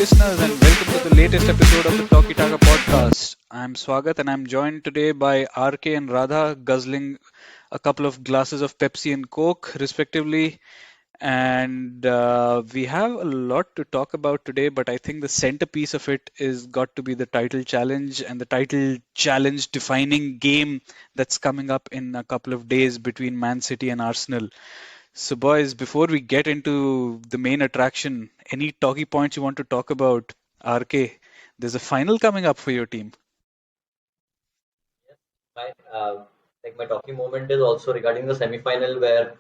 listeners, and welcome to the latest episode of the Talkie Taka podcast. I'm Swagat, and I'm joined today by RK and Radha, guzzling a couple of glasses of Pepsi and Coke, respectively. And we have a lot to talk about today, but I think the centerpiece of it is got to be the title challenge and the title challenge defining game that's coming up in a couple of days between Man City and Arsenal. So, boys, before we get into the main attraction, any talkie points you want to talk about? RK, there's a final coming up for your team. My my talking moment is also regarding the semi-final where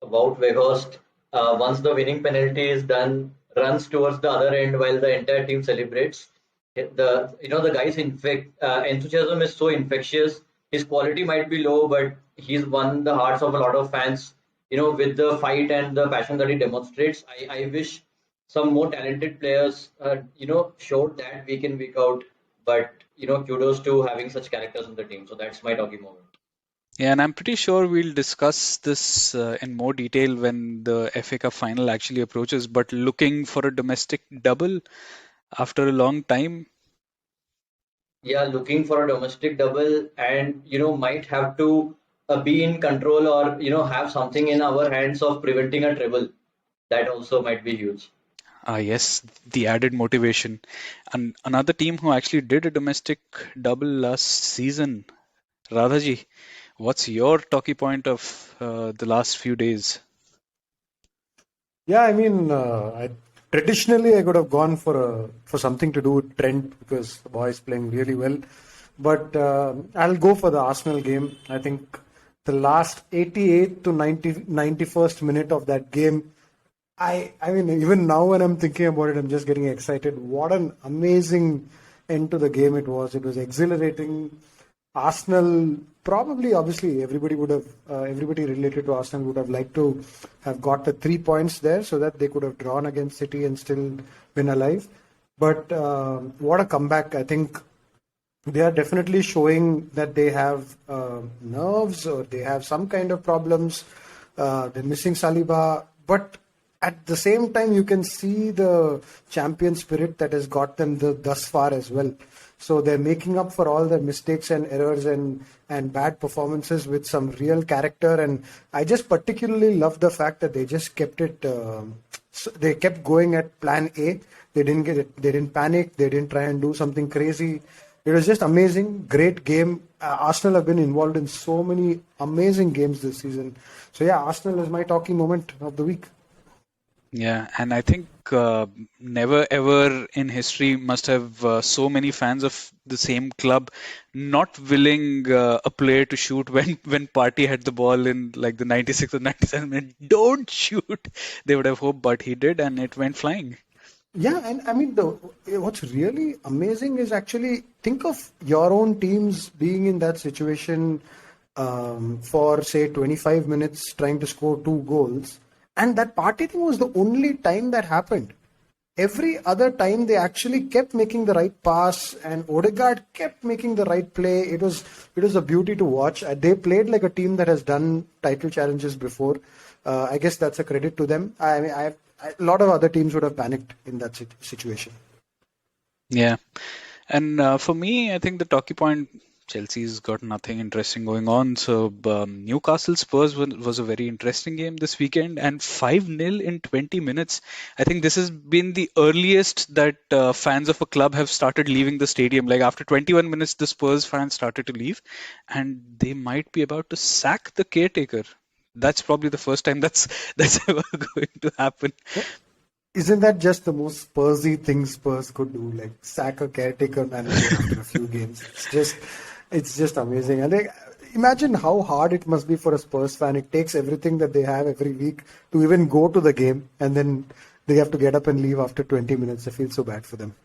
Wout Weghorst, once the winning penalty is done, runs towards the other end while the entire team celebrates. The guy's enthusiasm is so infectious. His quality might be low, but he's won the hearts of a lot of fans. With the fight and the passion that he demonstrates. I wish some more talented players, showed that week in week out. But kudos to having such characters in the team. So that's my talking moment. Yeah, and I'm pretty sure we'll discuss this in more detail when the FA Cup final actually approaches. But looking for a domestic double after a long time. Yeah, looking for a domestic double, and might have to be in control, or have something in our hands of preventing a treble. That also might be huge. Ah, yes, the added motivation. And another team who actually did a domestic double last season, Radhaji, what's your talkie point of the last few days? Yeah, I mean, traditionally I could have gone for something to do with Trent because the boy is playing really well, but I'll go for the Arsenal game. I think the last 88 to 91st minute of that game, I mean, even now when I'm thinking about it, I'm just getting excited. What an amazing end to the game it was. It was exhilarating. Arsenal probably, obviously, everybody related to Arsenal would have liked to have got the 3 points there so that they could have drawn against City and still been alive. But what a comeback! I think they are definitely showing that they have nerves or they have some kind of problems. They're missing Saliba, but at the same time, you can see the champion spirit that has got them thus far as well. So they're making up for all their mistakes and errors and bad performances with some real character. And I just particularly love the fact that they just kept it. They kept going at plan A. They didn't get it. They didn't panic. They didn't try and do something crazy. It was just amazing, great game. Arsenal have been involved in so many amazing games this season. So yeah, Arsenal is my talking moment of the week. Yeah, and I think never ever in history must have so many fans of the same club not willing a player to shoot when Partey had the ball in like the 96th or 97th minute. Don't shoot. They would have hoped, but he did, and it went flying. Yeah, and I mean, what's really amazing is actually think of your own teams being in that situation for, say, 25 minutes trying to score 2 goals. And that party thing was the only time that happened. Every other time they actually kept making the right pass and Odegaard kept making the right play. It was a beauty to watch. They played like a team that has done title challenges before. I guess that's a credit to them. I mean, a lot of other teams would have panicked in that situation. Yeah. And for me, I think the talkie point, Chelsea's got nothing interesting going on. So Newcastle Spurs was a very interesting game this weekend, and 5-0 in 20 minutes. I think this has been the earliest that fans of a club have started leaving the stadium. Like after 21 minutes, the Spurs fans started to leave, and they might be about to sack the caretaker. That's probably the first time that's ever going to happen. Isn't that just the most Spursy thing Spurs could do? Like sack a caretaker manager after a few games. It's just amazing. And imagine how hard it must be for a Spurs fan. It takes everything that they have every week to even go to the game, and then they have to get up and leave after 20 minutes. I feel so bad for them.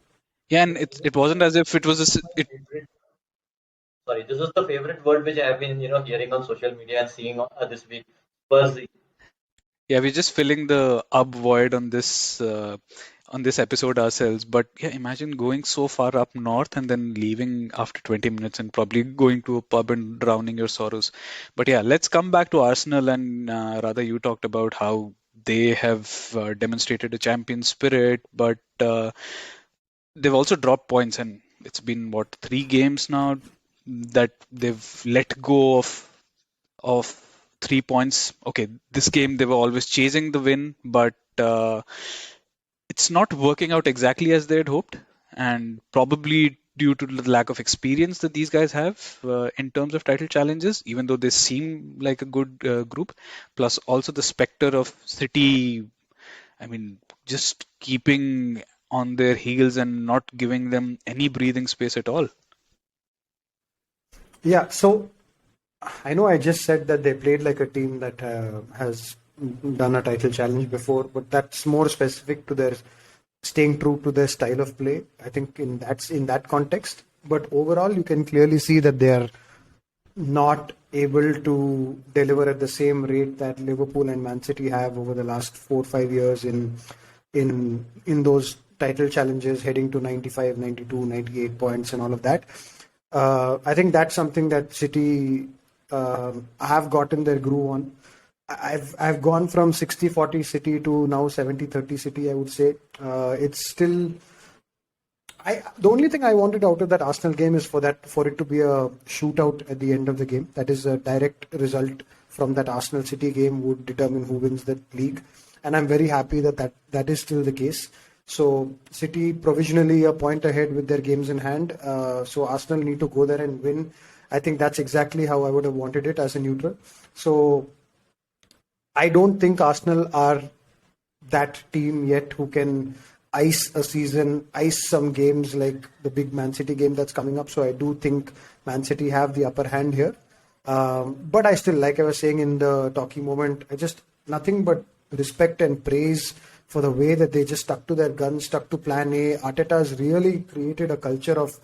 Yeah, and it wasn't as if it was Favorite, sorry, this is the favorite word which I have been hearing on social media and seeing this week. Spursy. Yeah, we're just filling the up void on this episode ourselves. But yeah, imagine going so far up north and then leaving after 20 minutes and probably going to a pub and drowning your sorrows. But yeah, let's come back to Arsenal, and rather you talked about how they have demonstrated a champion spirit, but they've also dropped points, and it's been what, 3 games now that they've let go of 3 points. Okay, this game they were always chasing the win, but it's not working out exactly as they had hoped, and probably due to the lack of experience that these guys have in terms of title challenges, even though they seem like a good group. Plus, also the specter of City, I mean, just keeping on their heels and not giving them any breathing space at all. Yeah, so I know I just said that they played like a team that has done a title challenge before, but that's more specific to their staying true to their style of play. I think in that context. But overall, you can clearly see that they are not able to deliver at the same rate that Liverpool and Man City have over the last 4 or 5 years in those title challenges, heading to 95, 92, 98 points and all of that. I think that's something that City have gotten their groove on. I've gone from 60-40 City to now 70-30 City, I would say. It's still the only thing I wanted out of that Arsenal game is for it to be a shootout at the end of the game. That is a direct result from that Arsenal City game would determine who wins the league, and I'm very happy that is still the case. So City provisionally a point ahead with their games in hand. So Arsenal need to go there and win. I think that's exactly how I would have wanted it as a neutral. So I don't think Arsenal are that team yet who can ice a season, ice some games like the big Man City game that's coming up. So I do think Man City have the upper hand here. But I still, like I was saying in the talking moment, I just nothing but respect and praise for the way that they just stuck to their guns, stuck to plan A. Arteta has really created a culture of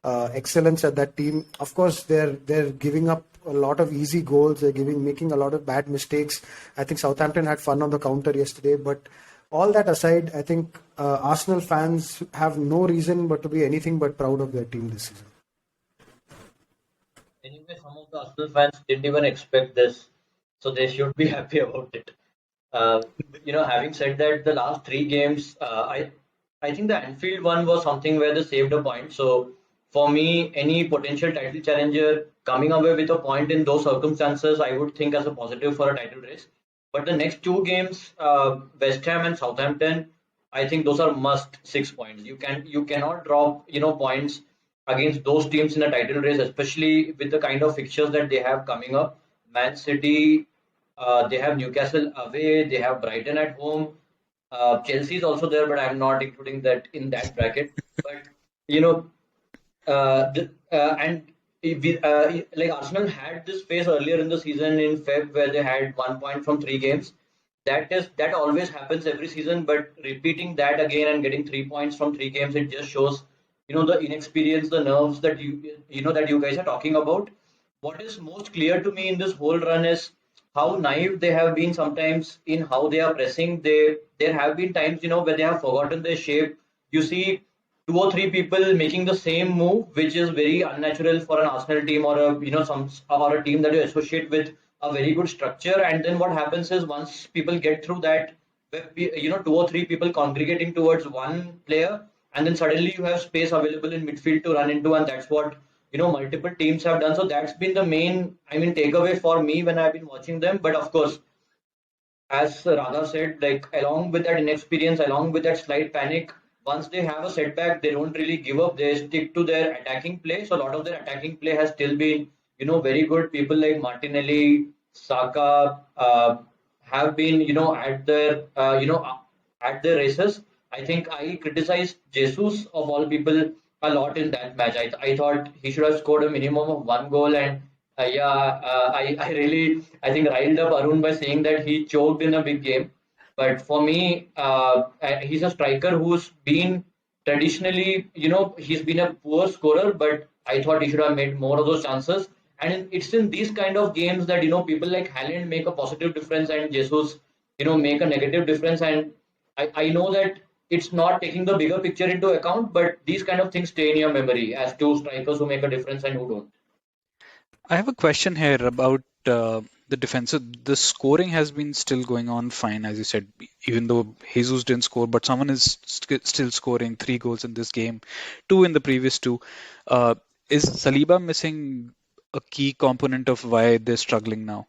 excellence at that team. Of course, they're giving up a lot of easy goals. They're making a lot of bad mistakes. I think Southampton had fun on the counter yesterday. But all that aside, I think Arsenal fans have no reason but to be anything but proud of their team this season. Anyway, some of the Arsenal fans didn't even expect this, so they should be happy about it. Uh, Having said that, the last 3 games, I think the Anfield one was something where they saved a point. So for me, any potential title challenger coming away with a point in those circumstances, I would think as a positive for a title race. But the next 2 games, West Ham and Southampton, I think those are must 6 points. You cannot drop points against those teams in a title race, especially with the kind of fixtures that they have coming up. Man City, they have Newcastle away, they have Brighton at home. Chelsea is also there, but I'm not including that in that bracket. But you know, and like Arsenal had this phase earlier in the season in Feb where they had 1 point from 3 games. That always happens every season, but repeating that again and getting 3 points from 3 games, it just shows the inexperience, the nerves that that you guys are talking about. What is most clear to me in this whole run is how naive they have been sometimes in how they are pressing. There have been times where they have forgotten their shape. You see 2 or 3 people making the same move, which is very unnatural for an Arsenal team or a team that you associate with a very good structure. And then what happens is once people get through that, 2 or 3 people congregating towards one player, and then suddenly you have space available in midfield to run into, and that's what multiple teams have done. So that's been the main, takeaway for me when I've been watching them. But of course, as Radha said, like along with that inexperience, along with that slight panic, once they have a setback, they don't really give up. They stick to their attacking play. So a lot of their attacking play has still been, very good. People like Martinelli, Saka have been, at their races. I think I criticized Jesus of all people a lot in that match. I thought he should have scored a minimum of 1 goal, and I really I think riled up Arun by saying that he choked in a big game. But for me, he's a striker who's been traditionally, he's been a poor scorer, but I thought he should have made more of those chances. And it's in these kind of games that, people like Haaland make a positive difference and Jesus, make a negative difference. And I know that it's not taking the bigger picture into account, but these kind of things stay in your memory as two strikers who make a difference and who don't. I have a question here about the defensive, the scoring has been still going on fine, as you said, even though Jesus didn't score, but someone is still scoring 3 goals in this game, 2 in the previous 2. Uh, is Saliba missing a key component of why they're struggling now?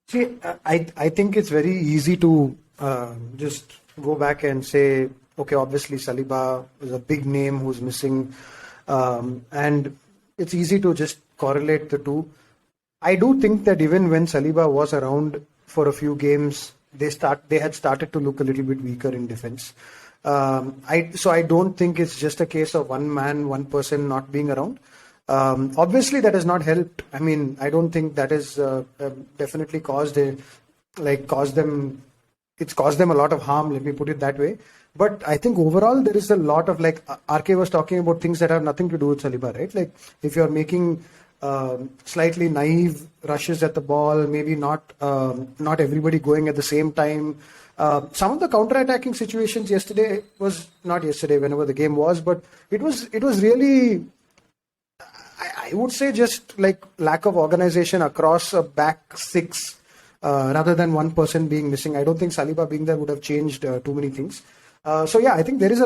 See, I think it's very easy to just go back and say, okay, obviously Saliba is a big name who's missing, and it's easy to just correlate the two. I do think that even when Saliba was around for a few games, they had started to look a little bit weaker in defense. So I don't think it's just a case of one man, one person not being around. Obviously, that has not helped. I mean, I don't think that has definitely caused them. It's caused them a lot of harm. Let me put it that way. But I think overall there is a lot of, like RK was talking about, things that have nothing to do with Saliba, right? Like if you're making slightly naive rushes at the ball, maybe not everybody going at the same time. Some of the counter-attacking situations yesterday was not yesterday, whenever the game was, but it was really, I would say, just like lack of organization across a back six, rather than one person being missing. I don't think Saliba being there would have changed too many things. So yeah, I think there is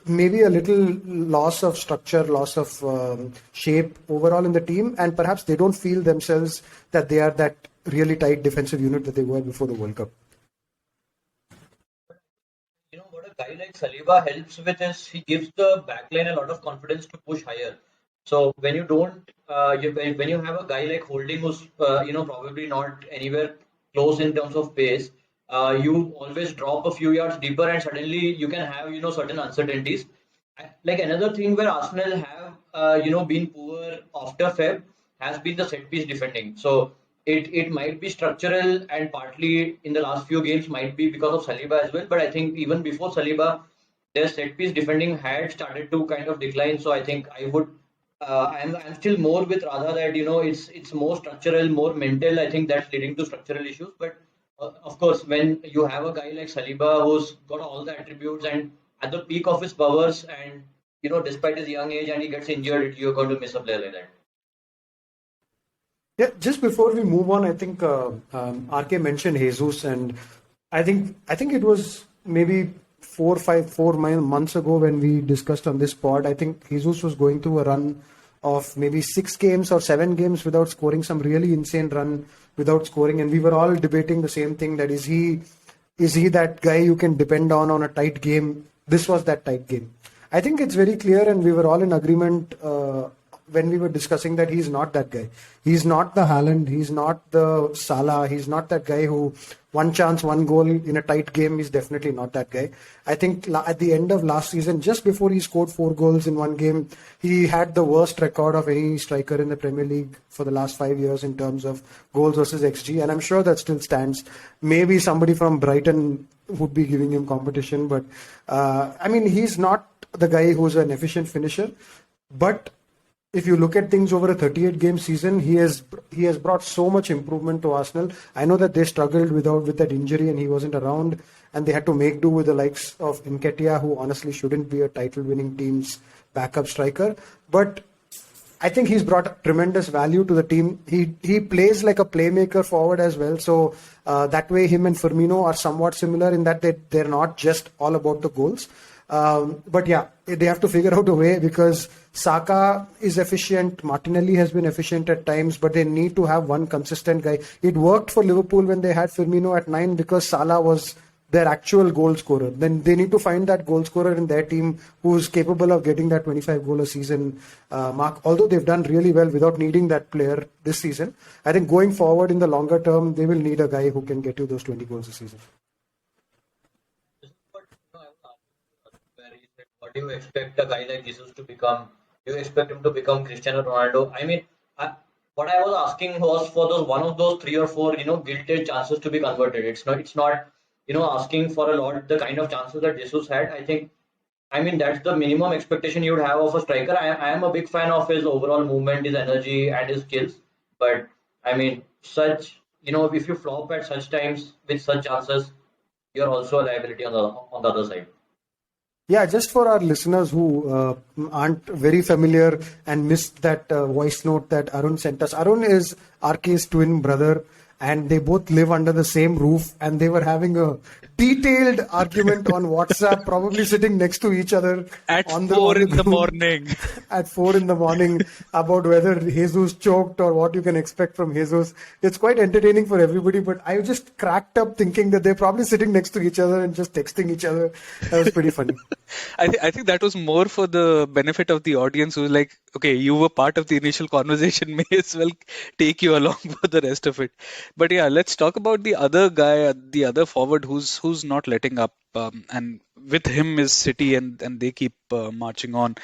maybe a little loss of structure, loss of shape overall in the team, and perhaps they don't feel themselves that they are that really tight defensive unit that they were before the World Cup. What a guy like Saliba helps with is he gives the backline a lot of confidence to push higher. So when you don't, when you have a guy like Holding who's probably not anywhere close in terms of pace, you always drop a few yards deeper, and suddenly you can have certain uncertainties. Like another thing where Arsenal have been poor after Feb has been the set piece defending. So it might be structural, and partly in the last few games might be because of Saliba as well. But I think even before Saliba, their set piece defending had started to kind of decline. So I think I'm still more with Radha that it's more structural, more mental. I think that's leading to structural issues. But of course, when you have a guy like Saliba who's got all the attributes and at the peak of his powers, and despite his young age and he gets injured, you're going to miss a player like that. Yeah, just before we move on, I think RK mentioned Jesus, and I think it was maybe 4 months ago when we discussed on this pod. I think Jesus was going through a run of maybe 6 games or 7 games without scoring, some really insane run without scoring, and we were all debating the same thing: that is he that guy you can depend on a tight game? This was that tight game. I think it's very clear, and we were all in agreement when we were discussing that he's not that guy. He's not the Haaland. He's not the Salah. He's not that guy who one chance, one goal in a tight game. He's definitely not that guy. I think at the end of last season, just before he scored 4 goals in one game, he had the worst record of any striker in the Premier League for the last 5 years in terms of goals versus XG. And I'm sure that still stands. Maybe somebody from Brighton would be giving him competition. But I mean, he's not the guy who's an efficient finisher. But if you look at things over a 38-game season, he has brought so much improvement to Arsenal. I know that they struggled with that injury and he wasn't around, and they had to make do with the likes of Nketiah, who honestly shouldn't be a title-winning team's backup striker. But I think he's brought tremendous value to the team. He plays like a playmaker forward as well. So that way, him and Firmino are somewhat similar in that they're not just all about the goals. But yeah, they have to figure out a way, because Saka is efficient, Martinelli has been efficient at times, but they need to have one consistent guy. It worked for Liverpool when they had Firmino at 9 because Salah was their actual goal scorer. Then they need to find that goal scorer in their team who's capable of getting that 25 goal a season mark. Although they've done really well without needing that player this season, I think going forward in the longer term, they will need a guy who can get you those 20 goals a season. What do you expect a guy like Jesus to become? Do you expect him to become Cristiano Ronaldo? I mean, what I was asking was for those one of those 3 or 4, gilded chances to be converted. It's not, asking for a lot. The kind of chances that Jesus had, I mean, that's the minimum expectation you would have of a striker. I am a big fan of his overall movement, his energy, and his skills. But I mean, if you flop at such times with such chances, you're also a liability on the other side. Yeah, just for our listeners who aren't very familiar and missed that voice note that Arun sent us. Arun is RK's twin brother, and they both live under the same roof, and they were having a detailed argument on WhatsApp, probably sitting next to each other At on the 4 in the group morning. at 4 in the morning about whether Jesus choked or what you can expect from Jesus. It's quite entertaining for everybody, but I just cracked up thinking that they're probably sitting next to each other and just texting each other. That was pretty funny. I think that was more for the benefit of the audience who's like, okay, you were part of the initial conversation, may as well take you along for the rest of it. But yeah, let's talk about the other guy, the other forward who's not letting up, and with him is City, and they keep marching on.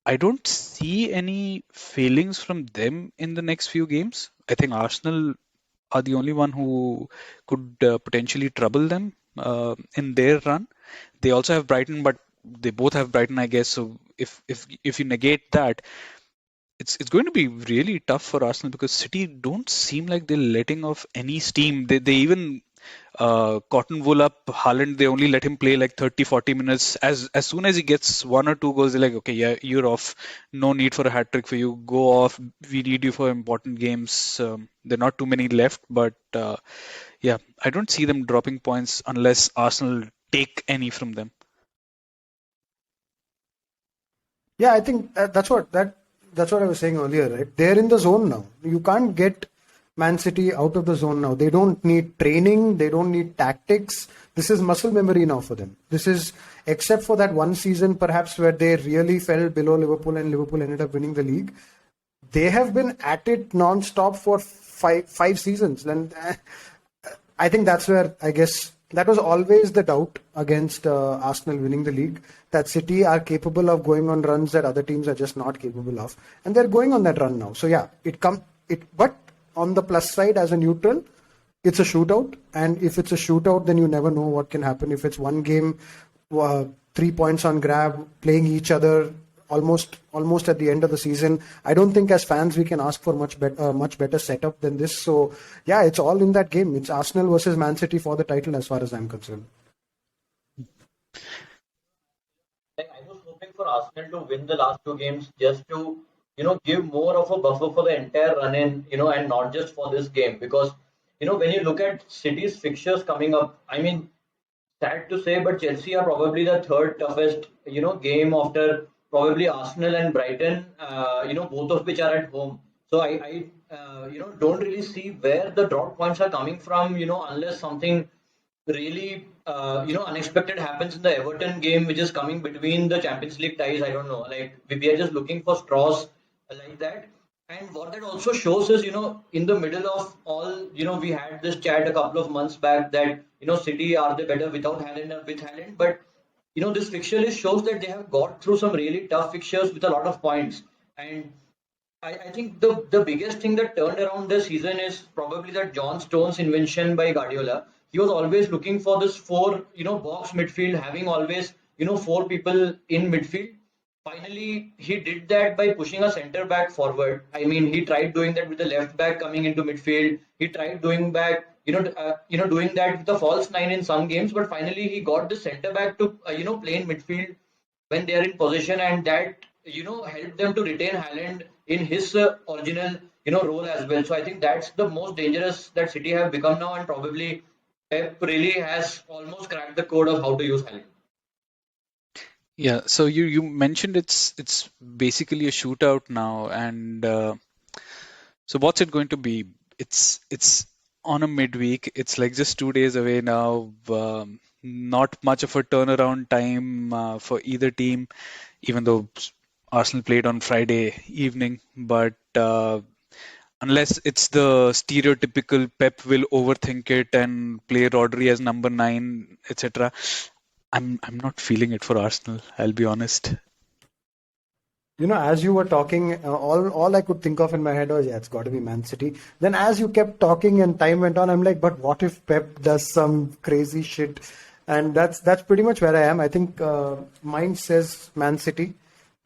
I don't see any failings from them in the next few games. I think Arsenal are the only one who could potentially trouble them in their run. They also have Brighton, but they both have Brighton, I guess. So if you negate that, it's going to be really tough for Arsenal because City don't seem like they're letting off any steam. They even cotton wool up Haaland. They only let him play like 30-40 minutes. As soon as he gets one or two goals, they're like, okay, yeah, you're off. No need for a hat trick for you. Go off. We need you for important games. There are not too many left, but yeah, I don't see them dropping points unless Arsenal take any from them. Yeah, I think that's what I was saying earlier, right? They're in the zone now. You can't get Man City out of the zone now. They don't need training. They don't need tactics. This is muscle memory now for them. This is, except for that one season perhaps where they really fell below Liverpool and Liverpool ended up winning the league. They have been at it non-stop for five seasons. And I think that's where, I guess, that was always the doubt against Arsenal winning the league, that City are capable of going on runs that other teams are just not capable of. And they're going on that run now. So yeah, but on the plus side, as a neutral, it's a shootout. And if it's a shootout, then you never know what can happen. If it's one game, 3 points on grab, playing each other almost at the end of the season, I don't think as fans we can ask for much better setup than this. So yeah, it's all in that game. It's Arsenal versus Man City for the title as far as I'm concerned. Like, I was hoping for Arsenal to win the last two games just to, give more of a buffer for the entire run in, and not just for this game. Because, when you look at City's fixtures coming up, I mean, sad to say, but Chelsea are probably the third toughest, game after probably Arsenal and Brighton, both of which are at home. So I don't really see where the drop points are coming from, unless something really, unexpected happens in the Everton game, which is coming between the Champions League ties. I don't know. Like, we are just looking for straws like that. And what that also shows is, in the middle of all, we had this chat a couple of months back that, City are they better without Haaland or with Haaland. But, this fixture list shows that they have got through some really tough fixtures with a lot of points. And I think the biggest thing that turned around this season is probably that John Stones invention by Guardiola. He was always looking for this four, box midfield, having always, four people in midfield. Finally, he did that by pushing a centre back forward. I mean, he tried doing that with the left back coming into midfield. He tried doing that with the false nine in some games. But finally, he got the centre back to, play in midfield when they are in possession, and that helped them to retain Haaland in his original role as well. So I think that's the most dangerous that City have become now, and probably Pep really has almost cracked the code of how to use Haaland. Yeah, so you mentioned it's basically a shootout now, and so what's it going to be? It's on a midweek. It's like just 2 days away now. Not much of a turnaround time for either team, even though Arsenal played on Friday evening. But unless it's the stereotypical Pep will overthink it and play Rodri as number 9, etc. I'm not feeling it for Arsenal, I'll be honest. As you were talking, all I could think of in my head was, yeah, it's got to be Man City. Then as you kept talking and time went on, I'm like, but what if Pep does some crazy shit? And that's pretty much where I am. I think mine says Man City,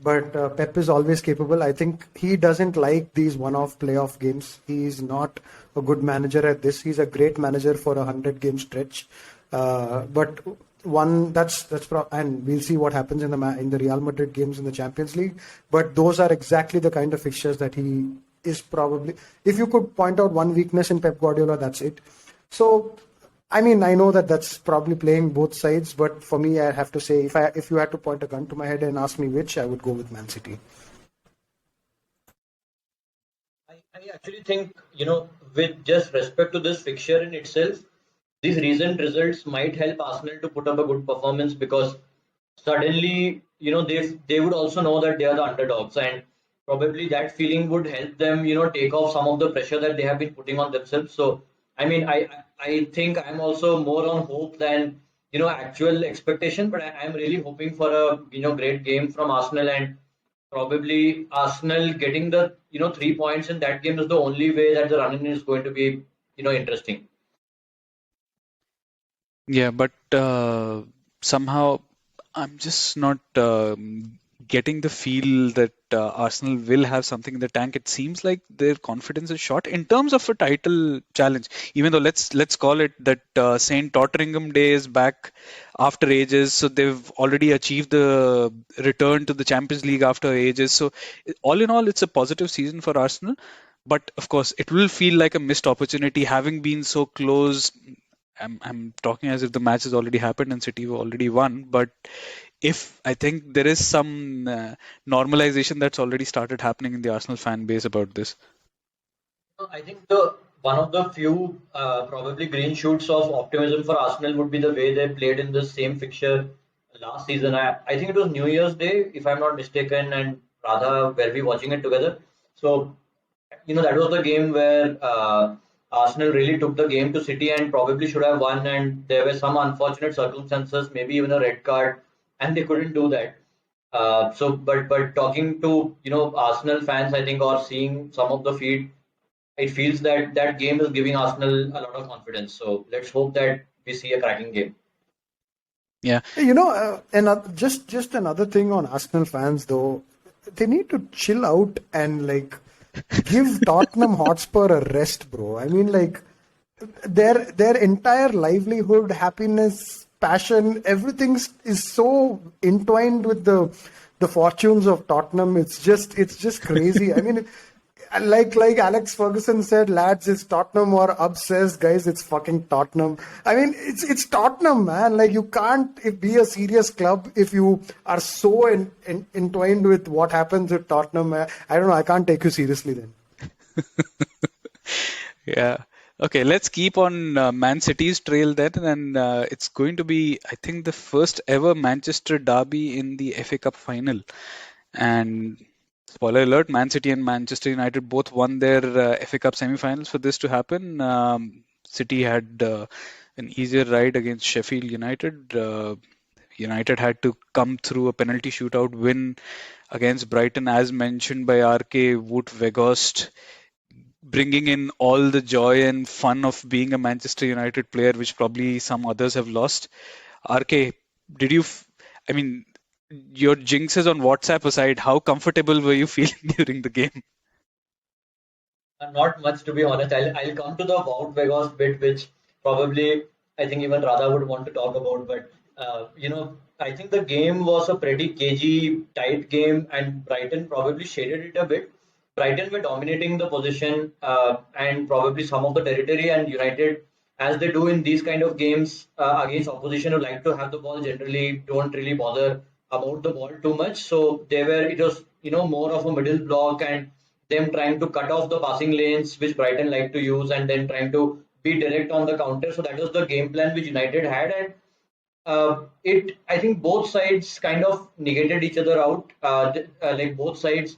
but Pep is always capable. I think he doesn't like these one-off playoff games. He's not a good manager at this. He's a great manager for a 100-game stretch. But one. And we'll see what happens in the Real Madrid games in the Champions League. But those are exactly the kind of fixtures that he is probably. If you could point out one weakness in Pep Guardiola, that's it. So, I mean, I know that that's probably playing both sides, but for me, I have to say, if you had to point a gun to my head and ask me which, I would go with Man City. I actually think, with just respect to this fixture in itself, these recent results might help Arsenal to put up a good performance because suddenly, they would also know that they are the underdogs, and probably that feeling would help them, take off some of the pressure that they have been putting on themselves. So, I mean, I think I'm also more on hope than actual expectation, but I'm really hoping for a great game from Arsenal, and probably Arsenal getting the 3 points in that game is the only way that the running is going to be interesting. Yeah, but somehow I'm just not getting the feel that Arsenal will have something in the tank. It seems like their confidence is shot in terms of a title challenge. Even though let's call it that Saint Tottenham Day is back after ages, so they've already achieved the return to the Champions League after ages. So all in all, it's a positive season for Arsenal. But of course, it will feel like a missed opportunity having been so close. I'm talking as if the match has already happened and City have already won, but if I think there is some normalization that's already started happening in the Arsenal fan base about this. I think the one of the few probably green shoots of optimism for Arsenal would be the way they played in the same fixture last season. I think it was New Year's Day, if I'm not mistaken, and Radha were we watching it together. So that was the game where Arsenal really took the game to City and probably should have won. And there were some unfortunate circumstances, maybe even a red card, and they couldn't do that. But talking to Arsenal fans, I think, or seeing some of the feed, it feels that that game is giving Arsenal a lot of confidence. So let's hope that we see a cracking game. Yeah. And just another thing on Arsenal fans though, they need to chill out and give Tottenham Hotspur a rest, bro. I mean, their entire livelihood, happiness, passion, everything is so entwined with the fortunes of Tottenham. It's just crazy. I mean, like Alex Ferguson said, lads, it's Tottenham or obsessed, guys. It's fucking Tottenham. I mean, it's Tottenham, man. You can't be a serious club if you are so entwined with what happens at Tottenham. I don't know. I can't take you seriously then. Yeah. Okay, let's keep on Man City's trail then, and it's going to be, I think, the first ever Manchester derby in the FA Cup final. And spoiler alert, Man City and Manchester United both won their FA Cup semi-finals for this to happen. City had an easier ride against Sheffield United. United had to come through a penalty shootout win against Brighton, as mentioned by RK. Wout Weghorst bringing in all the joy and fun of being a Manchester United player, which probably some others have lost. RK, did you, I mean, your jinxes on WhatsApp aside, how comfortable were you feeling during the game? Not much, to be honest. I'll come to the Wout Weghorst bit, which probably I think even Radha would want to talk about. But I think the game was a pretty cagey, tight game, and Brighton probably shaded it a bit. Brighton were dominating the position and probably some of the territory, and United, as they do in these kind of games against opposition who like to have the ball, generally don't really bother about the ball too much. So it was more of a middle block and them trying to cut off the passing lanes, which Brighton like to use, and then trying to be direct on the counter. So that was the game plan which United had, and I think both sides kind of negated each other out. Both sides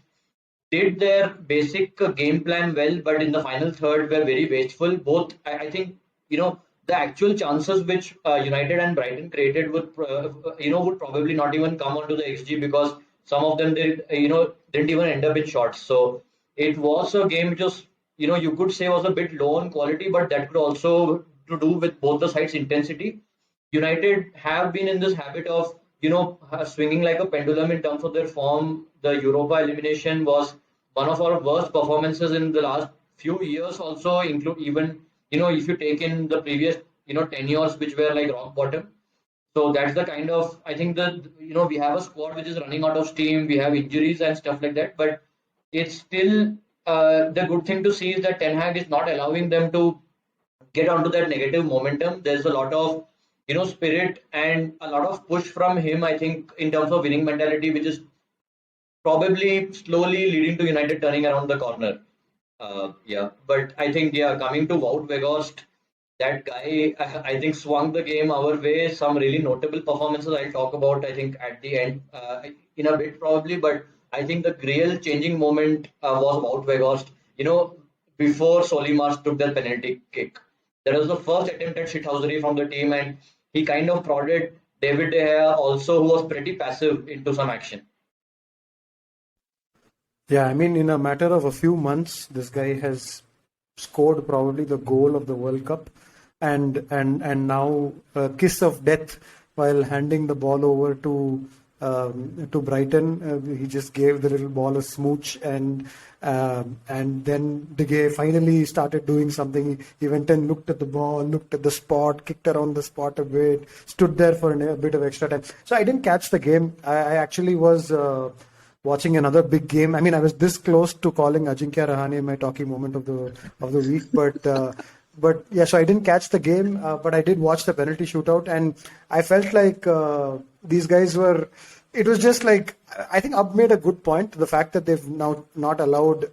did their basic game plan well, but in the final third were very wasteful. Both, I think, the actual chances which United and Brighton created would probably not even come onto the XG because some of them didn't even end up in shots. So it was a game which was, you could say was a bit low on quality, but that could also to do with both the sides' intensity. United have been in this habit of swinging like a pendulum in terms of their form. The Europa elimination was one of our worst performances in the last few years. Also, include even if you take in the previous 10 years, which were like rock bottom. So that's the kind of, I think that we have a squad which is running out of steam. We have injuries and stuff like that, but it's still the good thing to see is that Ten Hag is not allowing them to get onto that negative momentum. There's a lot of spirit and a lot of push from him. I think in terms of winning mentality, which is probably slowly leading to United turning around the corner. Yeah, but I think coming to Wout Weghorst, that guy I think swung the game our way. Some really notable performances I'll talk about. I think at the end in a bit probably, but I think the real changing moment was Wout Weghorst. Before Solimars took that penalty kick, that was the first attempt at shithousery from the team, and he kind of prodded David De Gea also, who was pretty passive, into some action. Yeah, I mean, in a matter of a few months, this guy has scored probably the goal of the World Cup, and now a kiss of death while handing the ball over to Brighton. He just gave the little ball a smooch, and then De Gea finally started doing something. He went and looked at the ball, looked at the spot, kicked around the spot a bit, stood there for a bit of extra time. So I didn't catch the game. I actually was. Watching another big game. I mean, I was this close to calling Ajinkya Rahane my talking moment of the week, but yeah. So I didn't catch the game, but I did watch the penalty shootout, and I felt like these guys were. It was just like I think Ab made a good point. The fact that they've now not allowed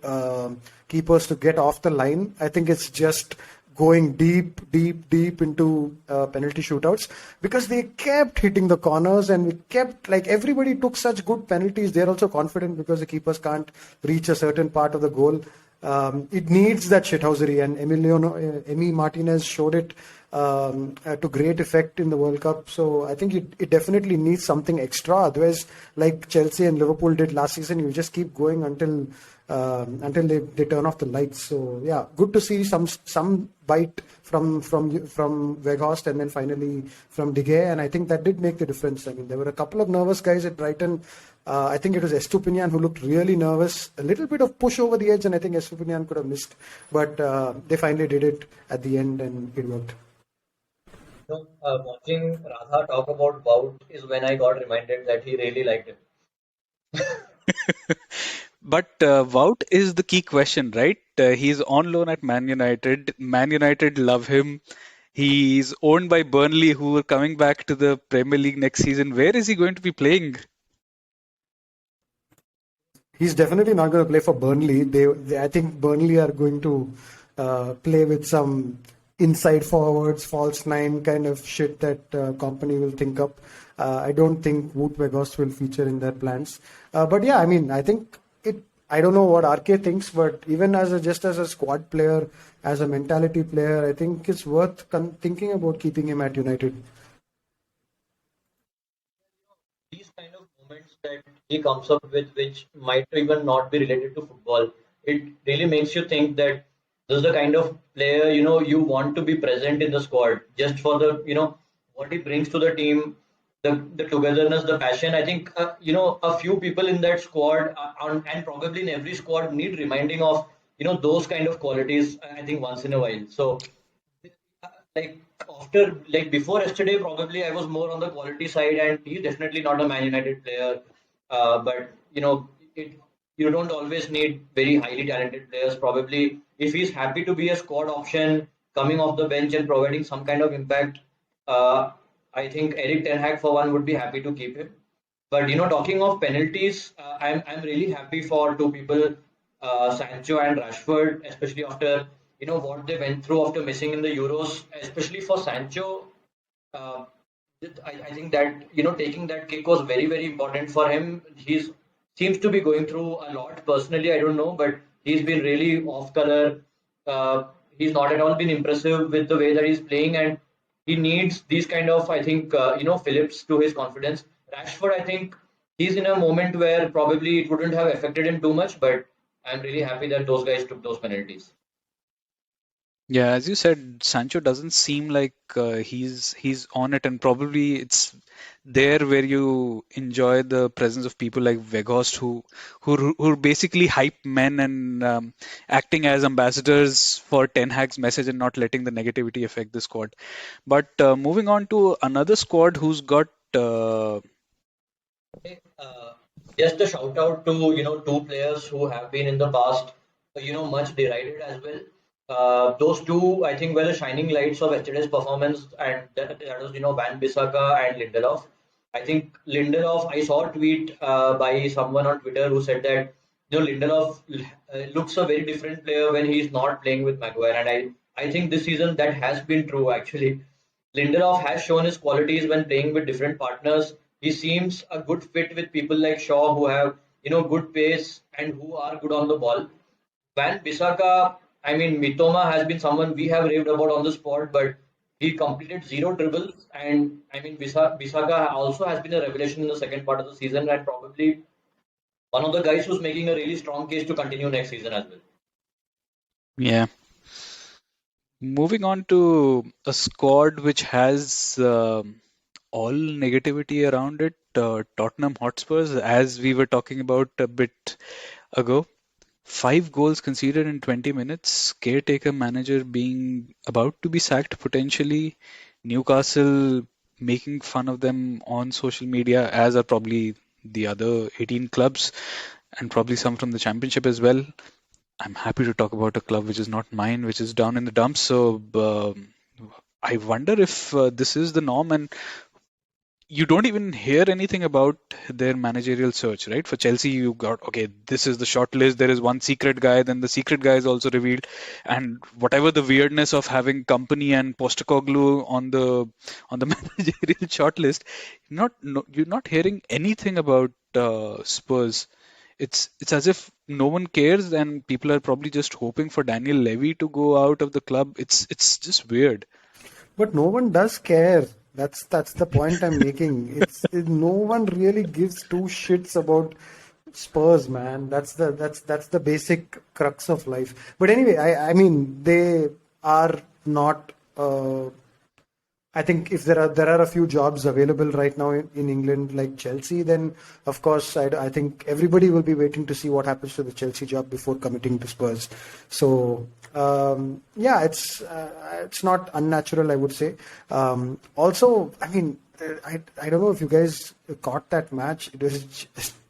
keepers to get off the line. I think it's just going deep into penalty shootouts because they kept hitting the corners and we kept like everybody took such good penalties. They're also confident because the keepers can't reach a certain part of the goal. It needs that shithousery, and Emi Martinez showed it to great effect in the World Cup. So I think it definitely needs something extra. Otherwise, like Chelsea and Liverpool did last season, you just keep going until they turn off the lights. So yeah, good to see some bite from Weghorst and then finally from De Gea, and I think that did make the difference. I mean, there were a couple of nervous guys at Brighton. I think it was Estupinian who looked really nervous. A little bit of push over the edge, and I think Estupinian could have missed, but they finally did it at the end, and it worked. Watching Radha talk about Wout is when I got reminded that he really liked it. But Wout is the key question, right? He's on loan at Man United. Man United love him. He's owned by Burnley, who are coming back to the Premier League next season. Where is he going to be playing? He's definitely not going to play for Burnley. I think Burnley are going to play with some inside forwards, false nine kind of shit that company will think up. I don't think Wout Weghorst will feature in their plans. But yeah, I mean, I think it. I don't know what RK thinks, but even just as a squad player, as a mentality player, I think it's worth thinking about keeping him at United. These kind of moments that he comes up with, which might even not be related to football, it really makes you think that this is the kind of player you want to be present in the squad just for the what he brings to the team, the togetherness, the passion. I think a few people in that squad and probably in every squad need reminding of those kind of qualities. I think once in a while. So like before yesterday, probably I was more on the quality side, and he's definitely not a Man United player. But you don't always need very highly talented players. Probably if he's happy to be a squad option, coming off the bench and providing some kind of impact, uh, I think Eric Ten Hag for one would be happy to keep him. But talking of penalties, I'm really happy for two people, Sancho and Rashford, especially after what they went through after missing in the Euros, especially for Sancho. Uh, I think that taking that kick was very important for him. He's seems to be going through a lot personally. I don't know, but he's been really off color. He's not at all been impressive with the way that he's playing, and he needs these kind of I think Phillips to his confidence. Rashford, I think he's in a moment where probably it wouldn't have affected him too much, but I'm really happy that those guys took those penalties. Yeah, as you said, Sancho doesn't seem like he's on it, and probably it's there where you enjoy the presence of people like Weghorst, who are basically hype men and acting as ambassadors for Ten Hag's message and not letting the negativity affect the squad. But moving on to another squad who's got Okay, just a shout out to two players who have been in the past much derided as well. Those two I think were the shining lights of yesterday's performance, and that was Van Bissaka and Lindelof. I think Lindelof. I saw a tweet by someone on Twitter who said that Lindelof looks a very different player when he's not playing with Maguire, and I think this season that has been true actually. Lindelof has shown his qualities when playing with different partners. He seems a good fit with people like Shaw who have good pace and who are good on the ball. Van Bissaka, I mean Mitoma has been someone we have raved about on the spot, but he completed zero dribbles, and I mean Bissaka also has been a revelation in the second part of the season, and probably one of the guys who's making a really strong case to continue next season as well. yeah. Moving on to a squad which has all negativity around it, Tottenham Hotspurs, as we were talking about a bit ago. 5 goals conceded in 20 minutes. Caretaker manager being about to be sacked potentially. Newcastle making fun of them on social media, as are probably the other 18 clubs and probably some from the championship as well. I'm happy to talk about a club which is not mine, which is down in the dumps. So I wonder if this is the norm, and you don't even hear anything about their managerial search, right? For Chelsea, you got okay, this is the short list. There is one secret guy, then the secret guy is also revealed, and whatever the weirdness of having Company and Postecoglou on the managerial short list, you're not hearing anything about Spurs. It's as if no one cares, and people are probably just hoping for Daniel Levy to go out of the club. It's just weird. But no one does care. That's the point I'm making. No one really gives two shits about Spurs, man. That's the basic crux of life. But anyway, I mean they are not. I think if there are a few jobs available right now in England, like Chelsea, then of course I think everybody will be waiting to see what happens to the Chelsea job before committing to Spurs. So yeah, it's not unnatural, I would say. Also, I mean, I don't know if you guys caught that match. It was